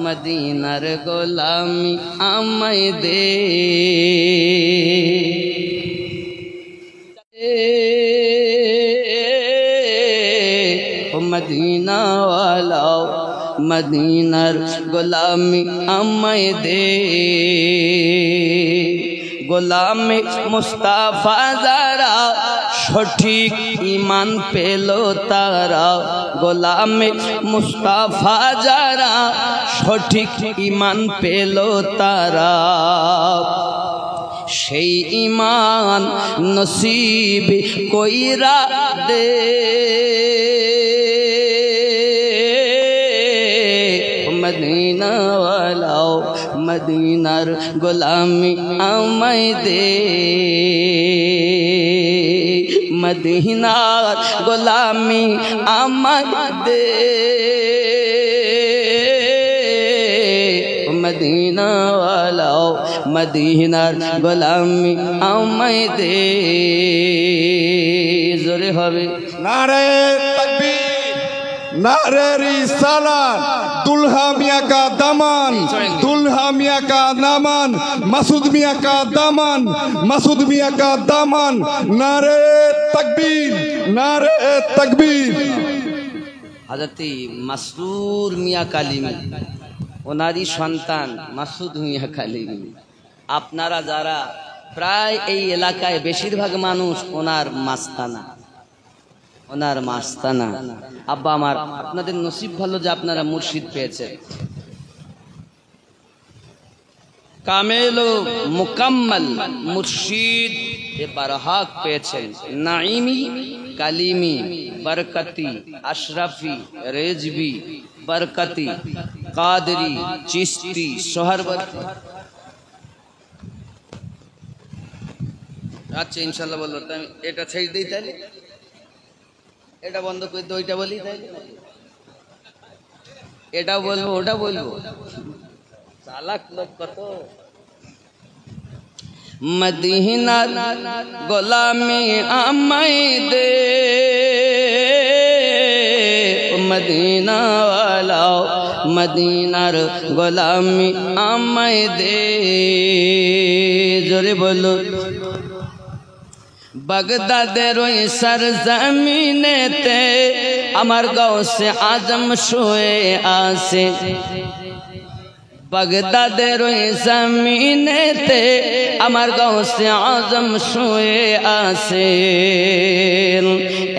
মদিনার গোলামি আমায় দে ও মদিনা ওয়ালা, মদিনার গোলামি আমায় দে। গোলামে মুস্তাফা যারা সঠিক ঈমান পেল তারা, গোলামে মুস্তাফা যারা সঠিক ঈমান পেল তারা, সেই ঈমান নসিব কইরা দে মদিনা ওয়ালা, মদিনার গোলামি আমায় দে, মদিনার গোলামি আমায় দে, মদিনা ওয়ালা, মদিনার গোলামি আমায় দে। জোরে হবে नारे तकबीर, नारे रिसालत, दुल्हा मियाँ का दामन, दुल्हा मियाँ का दामन, मसूद मियाँ का दामन, मसूद मियाँ का दामन। नारे तकबीर, नारे तकबीर। হযরত মাসরুর মিয়া কালিমি, ওনারই সন্তান মাসুদ মিয়া কালিমি। আপনারা যারা প্রায় এই এলাকায় বেশিরভাগ মানুষ ওনার মাস্তানা, ওনার মাস্তানা। আব্বা আমার, আপনাদের নসিব ভালো যে আপনারা মুর্শিদ পেয়েছেন, কামেল ও মুকাম্মল মুর্শিদ এ বারহাক পেয়েছেন। নাইমি, কালিমি, বরকতি, আশরাফি, রেজবি, বরকতি, কাদরি, চিশতি, সোহরবর্তী। আচ্ছা ইনশাল্লাহ বলবো। এটা ছেড়ে দিই তাহলে, এটা বন্ধ করে দিই, ওইটা বলি তাইলে, এটা বলবো ওটা বলবো, চালাক লোক কত। মদিনার গোলামি আমায় দে মদিনা ওয়ালাও মদিনার গোলামি আমায় দে জোরে বলো বাগদাদের ওই সরজমিনেতে আমার গাউসে আজম শুয়ে আছে বাগদাদের ওই জমিনেতে আমার গাউসে আজম শুয়ে আছে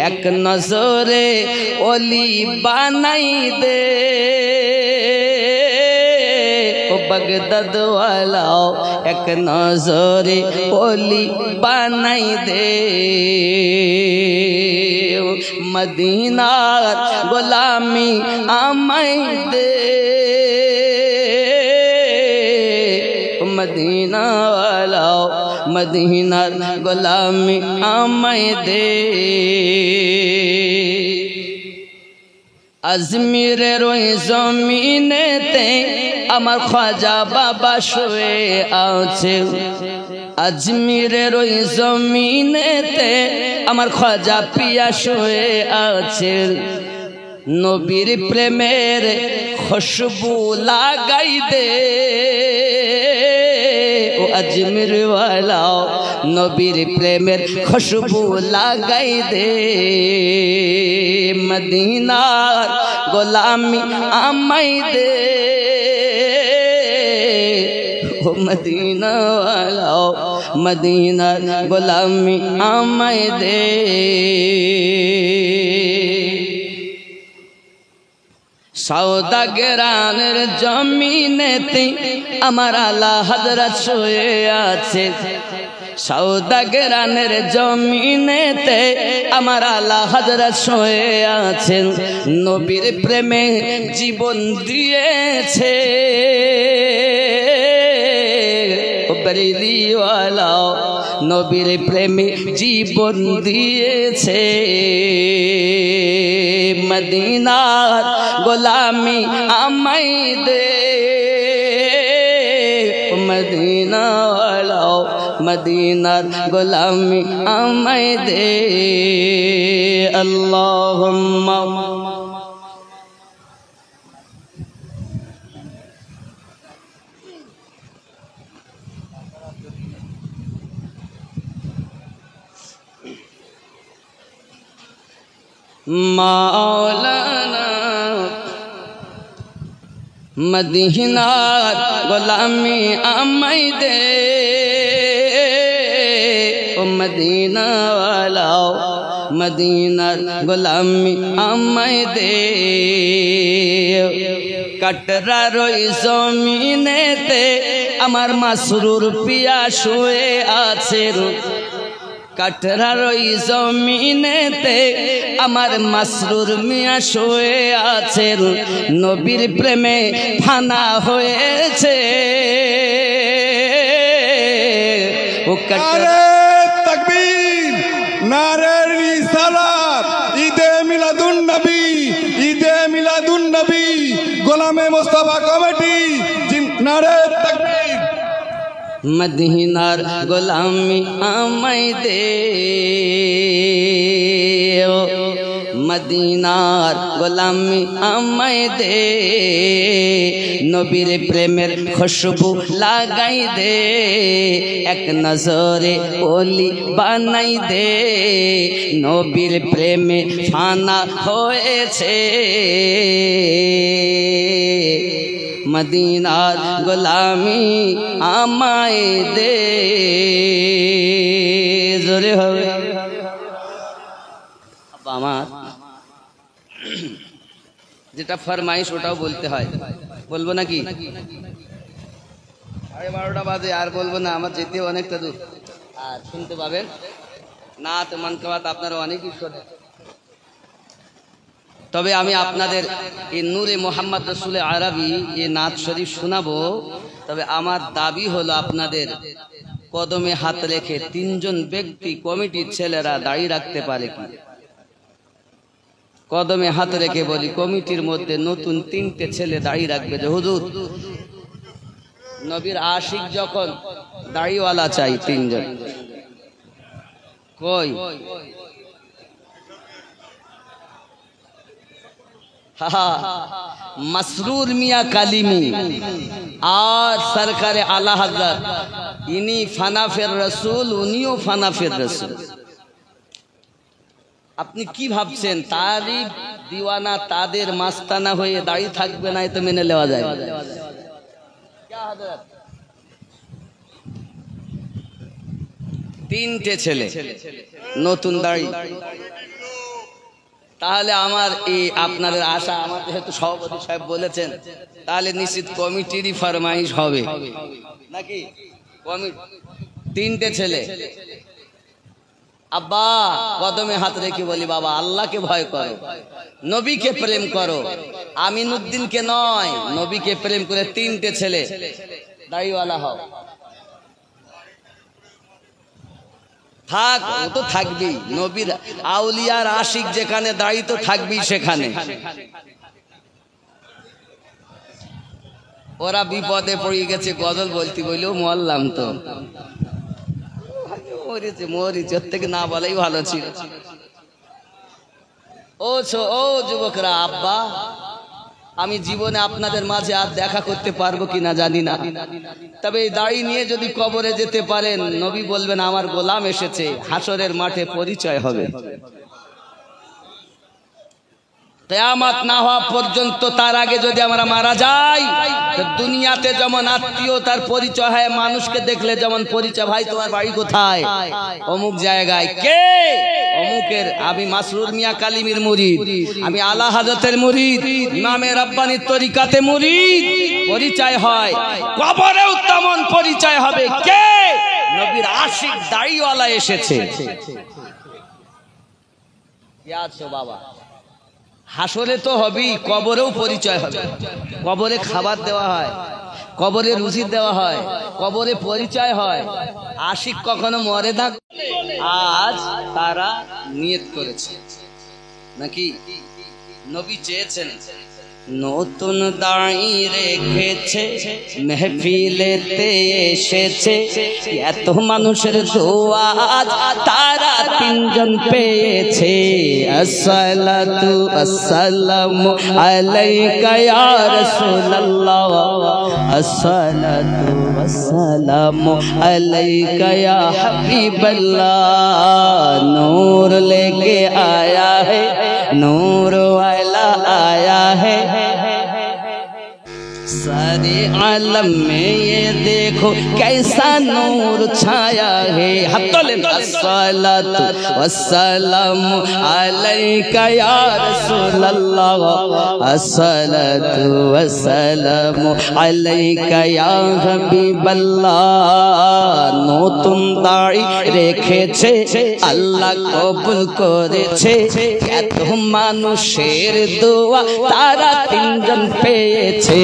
এক নজরে ওলি বানাই দে ও বাগদাদ ওয়ালাও এক নজরে ওলি বানাই দে মদিনার গোলামি আমায় দে মদিনা ওয়ালাও মদিনার গোলামি আমায় দে আজমিরের ওই জমিনেতে আমার খাজা বাবা শুয়ে আছে আজমিরের ওই জমিনেতে আমার খাজা পিয়া শুয়ে আছে নবীর প্রেমের খুশবু লাগাই দে ও আজমির ওয়ালাও নবীর প্রেমের খুশবু লাগাই দে মদিনার গোলামি আমায় দে ও মদিনা ওয়ালাও মদিনার গোলামি আমায় দে সওদাগরানের জমিনেতে আমার আলা হযরত শুয়ে আছে সওদাগরানের জমিনেতে আমার আলা হযরত শুয়ে আছেন নবীর প্রেমে জীবন দিয়েছে ও বরেলি ওয়ালাও নবীর প্রেমে জীবন দিয়েছে মদিনার গোলামি আমায় দে মদিনা ওয়ালাও মদিনার গোলামি আমায় দে আল্লাহুম্মা মাওলানা মদিনার গোলামি আমায় দে ও মদিনা ওয়ালাও মদিনার গোলামি আমায় দে কাটরার ওই জমিনেতে আমার মাসরুর পিয়া শুয়ে আছে কাটরার ওই জমিনেতে আমার মাসরুর মিয়া শুয়ে আছে নবীর প্রেমে ফানা হয়েছে ও নারে তাকবীর নারে রিসালাত ঈদে মিলাদুন নবী গোলামে মোস্তফা কমিটি নারে তাকবীর মদিনার গোলামি আমায় দে মদিনার গোলামি আমায় দে নবীর প্রেমের খুশবু লাগাই দে এক নজরে ওলি বানাই দে নবীর প্রেমে ফানা হয়েছে মদিনার গোলামি আমায় দে জোরে হবে আমার যেটা ফরমাইশ ওটাও বলতে হয় বলবো নাকি 12:30 বাজে আর বলবো না আমার যেতে অনেকটা দূর আর শুনতে পাবেন না তো মন কা বাত আপনারা অনেকই শোনেন তবে আমি আপনাদের এই নূরে মোহাম্মদ রসুল আরবি এই নাত শরীফ শোনাবো তবে আমার দাবি হলো আপনাদের কদমে হাত রেখে 3 জন ব্যক্তি কমিটির ছেলেরা দাঁড়িয়ে রাখতে পারে কি কদমে হাত রেখে বলি কমিটির মধ্যে নতুন 3টে ছেলে দাঁড়িয়ে রাখবে যে হুজুর নবীর আশিক যখন দাড়িওয়ালা চাই 3 জন কই मसरूर मियाँ कालिमी और सरकार आला हजरत इन्हीं फानाफेर रसूल उन्हीं फानाफेर रसूल আপনি কি ভাবছেন তারই দিওয়ানা তাদের মাস্তানা হয়ে দাঁড়িয়ে থাকবে না তো মেনে নেওয়া যায় তিনটে ছেলে নতুন দাড়ি তাহলে আমার এই আপনাদের আশা আমার যেহেতু সভাপতি সাহেব বলেছেন তাহলে নিশ্চিত কমিটিরই ফরমাইশ হবে নাকি তিনটে ছেলে আব্বা কদমে হাত রেখে বলি বাবা আল্লাহকে ভয় করো নবীকে প্রেম করো আমিনুদ্দিনকে নয় নবীকে প্রেম করে তিনটে ছেলে দাড়িওয়ালা হও থাক ও তো থাকবেই নবীর আউলিয়ার আশিক যেখানে দাড়ি তো থাকবেই সেখানে ওরা বিপদে পড়ে গেছে গজল বলতে বললেও মরলাম তো মরেছে মরেছে ওর থেকে না বলাই ভালো ছিল ও যুবকরা আব্বা আমি জীবনে আপনাদের মাঝে আর দেখা করতে পারবো কিনা জানি না তবে এই দাড়ি নিয়ে যদি কবরে যেতে পারেন নবী বলবেন আমার গোলাম এসেছে হাসরের মাঠে পরিচয় হবে কিয়ামত না হওয়া পর্যন্ত তার আগে যদি আমরা মারা যাই তো দুনিয়াতে যেমন আত্মীয়তার পরিচয় হয় মানুষকে দেখলে যেমন পরিচয় ভাই তোমার বাড়ি কোথায় অমুক জায়গায় কে অমুকের আমি মাসরুর মিয়া কালিমির মুরিদ আমি আলা হযরতের মুরিদ ইমামে রাব্বানির তরিকাতে মুরিদ পরিচয় হয় কবরেও তেমন পরিচয় হবে কে নবীর আশিক দাড়িওয়ালা এসেছে কি আছো বাবা হাসরে তো হবেই কবরেও পরিচয় হবে কবরে খাবার দেওয়া হয় কবরে রুজি দেওয়া হয় কবরে পরিচয় হয় আশিক কখনো মরে না আজ তারা নিয়ত করেছে নাকি নবী চেয়েছেন নতুন দাঁড়ি রেখেছে মেহফিলেতে এসেছে এত মানুষের দোয়া তারা তিনজন পেয়েছে আসসালাতু আসসালামু আলাইকা ইয়া রাসূলুল্লাহ আসসালাতু আসসালামু আলাইকা ইয়া হাবিবাল্লাহ নূর लेके आया है नूर वाला आया है सारे आलम में ये देखो कैसा नूर छाया है अस्सलातु वस्सलामु अलैका या रसूलल्लाह अस्सलातु वस्सलामु अलैका या हबीबाल्लाह নতুন দাড়ি রেখেছে আল্লাহ কবুল করেছে এত মানুষের দোয়া তারা তিনজন পেয়েছে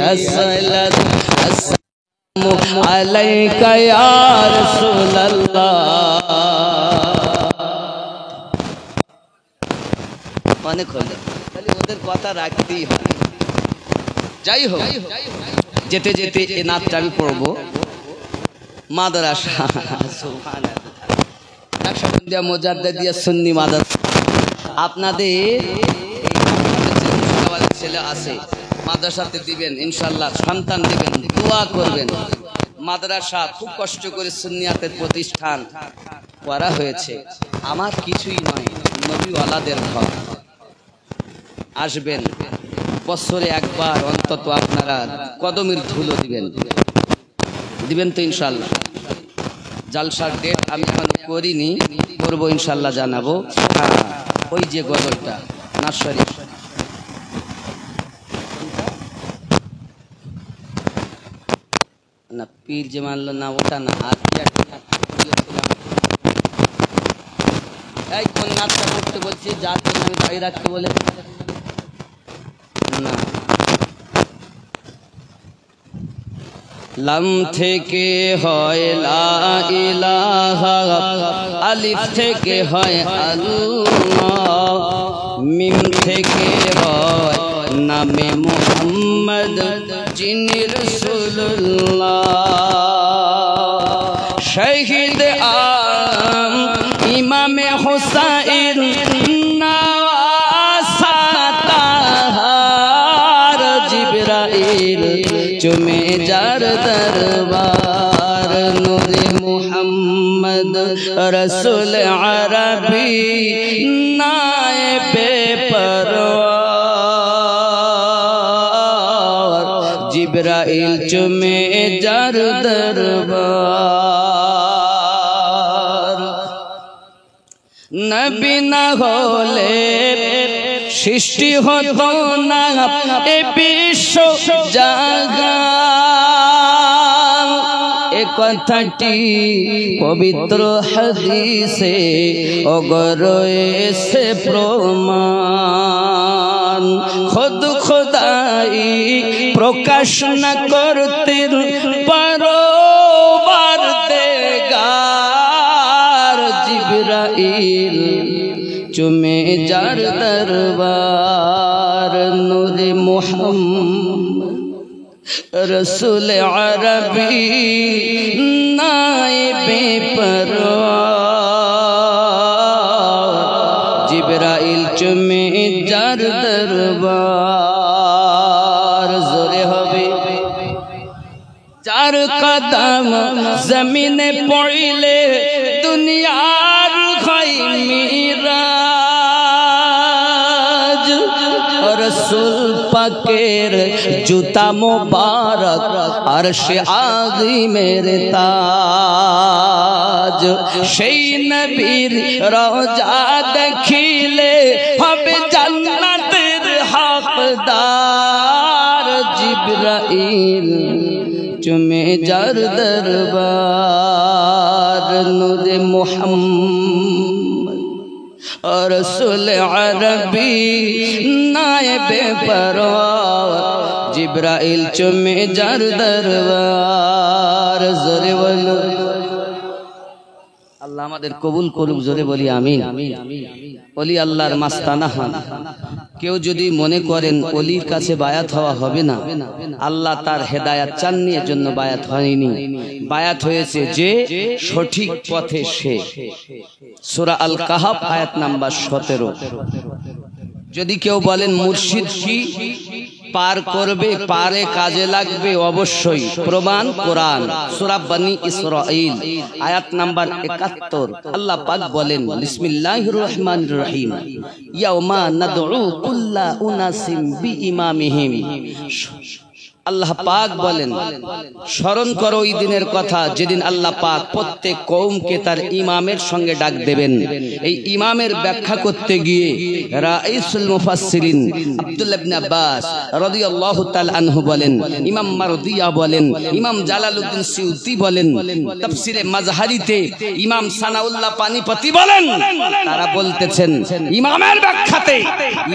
আসসালাতু আসসালামু আলাইকা ইয়া রাসূলুল্লাহ অনেক হলো খালি ওদের কথা রাখতেই হবে যাই হোক যেতে যেতে এই নাতটা আমি পড়বো মাদ্রাসা সুবহানাল্লাহ মুজাদ্দিদিয়া সুন্নি মাদ্রাসা আপনাদের ছেলে আছে মাদ্রাসাতে দিবেন ইনশাআল্লাহ সন্তান দিবেন দোয়া করবেন মাদ্রাসা খুব কষ্ট করে সুন্নিয়াতের প্রতিষ্ঠান করা হয়েছে আমার কিছুই নয় নবীওয়ালাদের ঘর আসবেন বছরে একবার অন্তত আপনারা কদমের ধুলো দিবেন তো ইনশাআল্লাহ জালসার ডেট আমি এখন করিনি করবো ইনশাআল্লাহ জানাবো ওই যে গজলটা নার্সারি না পীর যে মানলো না ওটা না আর এই কোন নাচটা করতে বলছি যার জন্য আমি দাঁড়িয়ে রাখতে বলে না লাম থেকে হয় লা ইলাহা আলিফ থেকে হয় আল্লাহ মিম থেকে হয় নামে মুহাম্মদ যিনি রাসূলুল্লাহ শহীদ আম ইমামে হুসাইন নওয়াসাতা জিবরাইল চুমে যার দরবার নূরে মুহাম্মদ রসুল আরবি নায়েবে পরওয়ার জিবরাইল চুমে যার দরবার নবী না হলে সৃষ্টি হতো না এ বিশ্ব জাহান এ কথাটি পবিত্র হাদিসে অগরয়েছে প্রমাণ খুদ খোদাই প্রকাশ না করতে পরওয়ার দেগার জিবরাইল চুমে যার দরবার নূরে মুহাম্মদ রসুল আরবি নায়েবে পরওয়ার জিবরাইল চুমে যার দরবার জোরে হবে চার কদম জমিনে পড়িলে দুনিয়ার হয় মিরাজ রসুল পাকের জুতা মুবারক আরশে আযীমের তাজ সেই নবীর রওজা দেখিলে হবে জান্নাতের হকদার জিবরাইল চুমে যার দরবার নূরে মুহাম্মদ রসুল আরবি নায়েবে পরওয়ার জিবরাইল চুমে যার দরবার জোরে বলো আল্লাহ আমাদের কবুল করুক জোরে বলি আমিন ওলি আল্লাহর মাস্তানা হন কেউ যদি মনে করেন ওলির কাছে বায়াত হওয়া হবে না আল্লাহ তার হেদায়াত চাননি এর জন্য বায়াত হয়নি বায়াত হয়েছে যে সঠিক পথে সে সূরা আল কাহাফ আয়াত নাম্বার 17 যদি কেউ বলেন মুর্শিদ কি পার করবে পারে কাজে লাগবে অবশ্যই প্রমাণ কোরআন সূরা বনি ইসরাঈল আয়াত নাম্বার 71 আল্লাহ পাক বলেন বিসমিল্লাহির রহমানির রহিম ইয়াউমা নাদউ কুল্লা উনাসিম বিইমামিহিম আল্লাহ পাক বলেন স্মরণ করো ওই দিনের কথা যেদিন আল্লাহ পাক প্রত্যেক কওমকে তার ইমামের সঙ্গে ডাক দেবেন এই ইমামের ব্যাখ্যা করতে গিয়ে রাইসুল মুফাসসিরিন আব্দুল্লাহ ইবনে আব্বাস রাদিয়াল্লাহু তাআলা আনহু বলেন ইমাম মারদিয়া বলেন ইমাম জালালউদ্দিন সিউতি বলেন তাফসিরে মাজহারিতে ইমাম সানাউল্লাহ পানিপতি বলেন তারা বলতেছেন ইমামের ব্যাখ্যাতে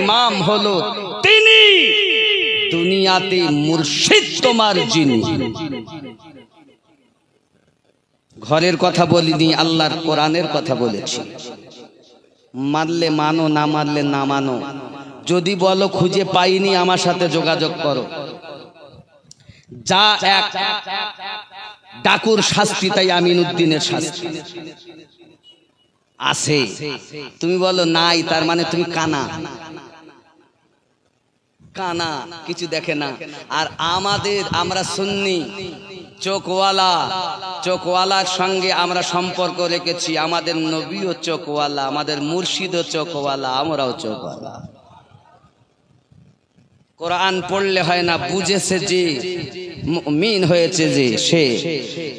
ইমাম হলো তিনি দুনিয়াতে মুর্শিদ তোমার যিনি ঘরের কথা বলিনি আল্লাহর কোরআনের কথা বলেছি মানলে মানো না মানলে না মানো যদি বলো খুঁজে পাইনি আমার সাথে যোগাযোগ করো যা এক ডাকুর শাস্তি তাই আমিনউদ্দিনের শাস্তি আছে তুমি বলো নাই তার মানে তুমি কানা কানা কিছু দেখে না আর আমরা সুন্নি চোখওয়ালার সঙ্গে আমরা সম্পর্ক রেখেছি আমাদের নবীও চোখওয়ালা আমাদের মুর্শিদও চোখওয়ালা আমরাও চোখওয়ালা কোরআন পড়লে হয় না বুঝেছে যে মুমিন হয়েছে যে সে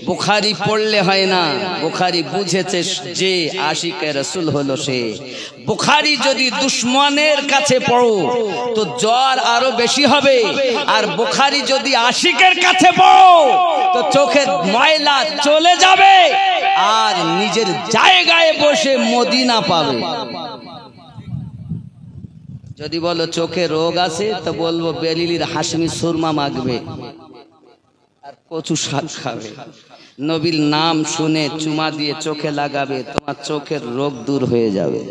বুখারী পড়লে হয় না বুখারী বুঝেছে যে আশিকে রাসূল হলো সে বুখারী যদি দুশমনের কাছে পড়ো তো জ্বর আরো বেশি হবে আর বুখারী যদি আশিকের কাছে পড়ো তো চোখের ময়লা চলে যাবে আর নিজের জায়গায় বসে মদিনা পাবে যদি বলো চোখে রোগ আছে তো বলবো বেলিলির হাসমি সুরমা মাখবে আর কচু শাক খাবে নবীর নাম শুনে চুমা দিয়ে চোখে লাগাবে তোমার চোখের রোগ দূর হয়ে যাবে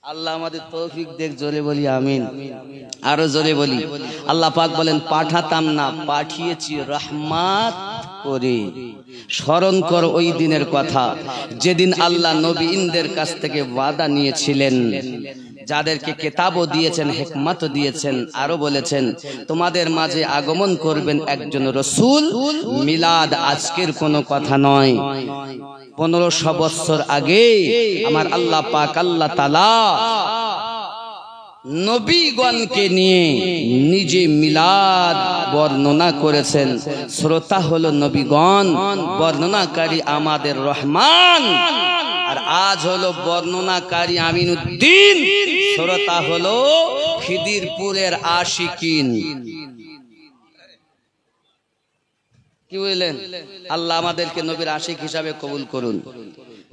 আল্লাহ আমাদের তৌফিক দেখ জোরে বলি আমিন আরো জোরে বলি আল্লাহ পাক বলেন পাঠাতাম না পাঠিয়েছি রহমত করে স্মরণ কর ওই দিনের কথা যেদিন আল্লাহ নবীদের কাছ থেকে ওয়াদা নিয়েছিলেন যাদেরকে কিতাবও দিয়েছেন, হিকমতও দিয়েছেন, আরো বলেছেন তোমাদের মাঝে আগমন করবেন একজন রাসূল। মিলাদ আজকের কোনো কথা নয়। 1500 বছর আগে আমার আল্লাহ পাক আল্লাহ তাআলা নবীগণকে নিয়ে নিজে মিলাদ বর্ণনা করেছেন। শ্রোতা হলো নবীগণ, বর্ণনাকারী আমাদের রহমান। আর আজ হলো বর্ণনাকারী আমিনুদ্দিন, শ্রোতা হলো খিদিরপুরের আশিকিন। কি বললেন? আল্লাহ আমাদেরকে নবীর আশিক হিসাবে কবুল করুন।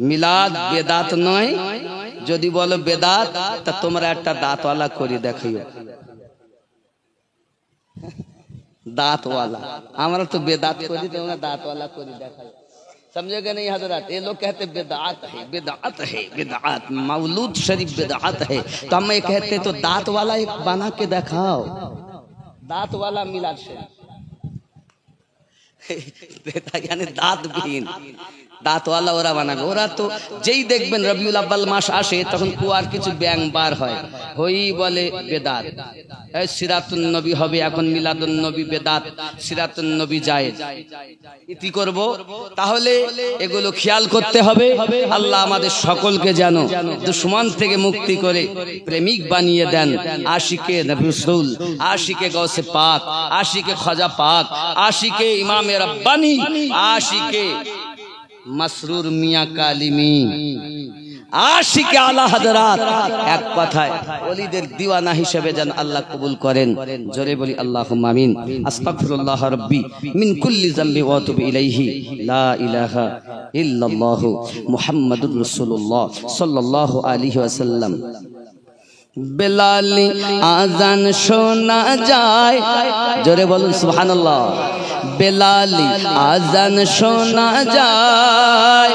মিলাদ বেদাত নয়। যদি বলো বেদাত, তা তোমরা একটা দাঁতওয়ালা করে দেখাইও। दांतवाला हमारा तो बेदात को दी तो दांतवाला को दिखाया समझेगा नहीं हजरत। ये लोग कहते बेदात है बेदात है बेदात, मौलूद शरीफ बेदात है, तो हम ये कहते तो दांत वाला एक बना के दिखाओ, दांत वाला मिलाद शरीफ यानी दांत বিহীন দাঁতওয়ালা ওরা বানাবে। ওরা তো যেই দেখবেন রবিউল আব্বাল মাস আসে তখন কুয়ার কিছু ব্যাং বার হয়, হই বলে বেদাত। সিরাতুন নবী হবে এখন, মিলাদুন নবী বেদাত, সিরাতুন নবী জায়েজ। কি করব তাহলে? এগুলো খেয়াল করতে হবে। আল্লাহ আমাদের সকলকে যেন দুশমন থেকে মুক্তি করে প্রেমিক বানিয়ে দেন। আশিকে নবী রাসূল, আশিকে গৌসে পাক, আশিকে খাজা পাক, আশিকে ইমামে রব্বানি, আশিকে মাসরুর মিয়া কালিমি, আশিকে আলা হযরত। এক কথায় ওলিদের দিওয়ানা হিসেবে যেন আল্লাহ কবুল করেন। জোরে বলি আল্লাহুম্মা আমিন। আস্তাগফিরুল্লাহ রাব্বি মিন কুল্লি যামবি ওয়া আতুবু ইলাইহি, লা ইলাহা ইল্লাল্লাহু মুহাম্মাদুর রাসূলুল্লাহ সাল্লাল্লাহু আলাইহি ওয়াসাল্লাম। বেলালি আজান শোনা যায়, জোরে বলুন সুবহানাল্লাহ। বেলালি আজান শোনা যায়,